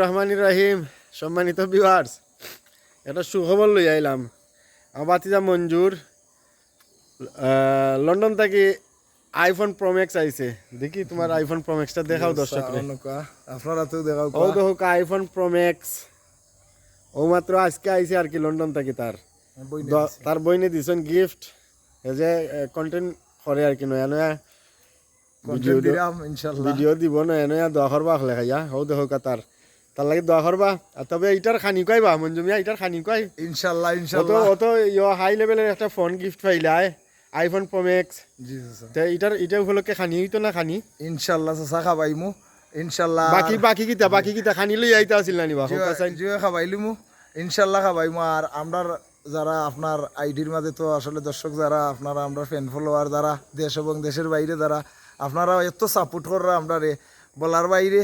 রহমানির রাহিম। সম্মানিত ভিউয়ার্স, একটা সুখবর লই আইলাম। আমার বাতিজা মঞ্জুর লন্ডন থেকে আইফোন প্রোম্যাক্স আইছে। দেখি তোমার আইফোন প্রোম্যাক্সটা দেখাও দর্শকরে। আপনারা তো দেখাও ও দেখো আইফোন প্রোম্যাক্স ও মাত্র আজকে আইছে আর কি লন্ডন থেকে। তার বইনে দিছেন গিফট। এই যে কন্টেন্ট করে আর কি নয়া নয়া ভিডিও দিব নয়া নয়া দোয়া করবা লেখাইয়া। ও দেখো তার লাগে দোয়া করবা। আর তবে এইটার খানি কইবা মঞ্জুমিয়া, এইটার খানি কই ইনশাআল্লাহ ইনশাআল্লাহ। অত হাই লেভেলের একটা ফোন গিফট পাইলাই আইফোন প্রোম্যাক্স। জি স্যার, তে এটা উপলক্ষে খানি হইতো না খানি ইনশাআল্লাহ চাচা খাবাইমু ইনশাআল্লাহ। বাকি কিতা খানি লই আইতা আছিল না নিবা জিও খাবাইলিমু ইনশাআল্লাহ খাবাইমু। আর আমরার যারা আপনার আইডির মাঝে তো আসলে দর্শক যারা আপনারা আমরা ফ্যান ফলোয়ার যারা দেশ এবং দেশের বাইরে যারা আপনারা এত সাপোর্ট করা আমরা রে বলার বাইরে।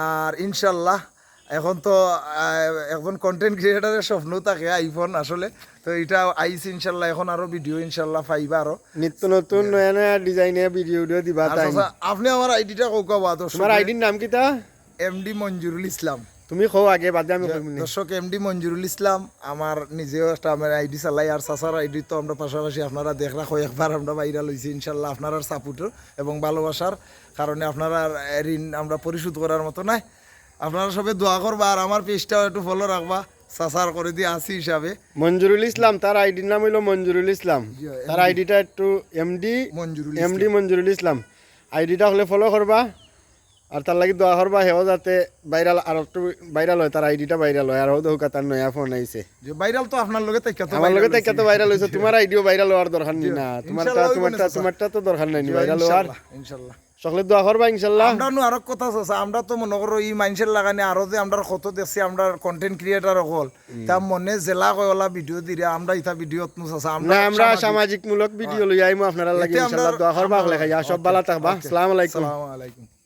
আর ইনশাআল্লাহ এখন তো এখন কন্টেন্ট ক্রিয়েটারের স্বপ্ন থাকে আইফোন আসলে। তো এটা আইস ইনশাল্লাহ, এখন আরো ভিডিও ইনশাল্লাহ পাইবা আরো নিত্য নতুন নয়া নয়া ডিজাইনের ভিডিও দিবা। আপনি আমার আইডিটা কোকা তোমার আইডির নাম কিতা? এমডি মঞ্জুরুল ইসলাম। তুমি কও আগে বাদে আমি দর্শক এমডি মঞ্জুরুল ইসলাম আমার নিজেও একটা আমার আইডি চালাই। আর চাচার আইডি তো আমরা পাশাপাশি আপনারা দেখ রাখো একবার আমরা ভাইরাল হয়েছি ইনশাল্লাহ আপনার সাপোর্ট এবং ভালোবাসার কারণে আপনারা ঋণ আমরা পরিশোধ করার মতো নাই। আপনারা সবাই দোয়া করবা আর আমার পেজটাও একটু ফলো রাখবা সাসার করে দিয়ে আসি হিসাবে মঞ্জুরুল ইসলাম। তার আইডির নাম হইলো মঞ্জুরুল ইসলাম। তার আইডিটা একটু এমডি মঞ্জুরুল ইসলাম আইডিটা হলে ফলো করবা। আর তার লাগি দোয়া করবা হেও যাতে ভাইরাল আর একটু ভাইরাল হয়, তার আইডিটা ভাইরাল হয়। আর ও দেখো তার নয়া ফোন আইছে যে ভাইরাল তো আপনার লগে তাইকা তো আমার লগে তাইকা তো ভাইরাল হইছে। তোমার আইডিও ভাইরাল হওয়ার দরকার নেই না, তোমারটা তো দরকার নাই ভাইরাল হওয়ার। ইনশাআল্লাহ সকলে দোয়া করবা ইনশাআল্লাহ। আমরা আরো কথা আছে, আমরা তো মনে করো এই মানুষের লাগানে আরো যে আমরা কত দেখছি আমরা কন্টেন্ট ক্রিয়েটার হল তা মনে জেলা কয়লা ভিডিও দিরে আমরা ইতা ভিডিও আমরা সামাজিক মূলক ভিডিও লই আইমু আপনারা লাগি ইনশাআল্লাহ। দোয়া করবা লেখা সব ভালো থাকবা। আসসালামু আলাইকুম।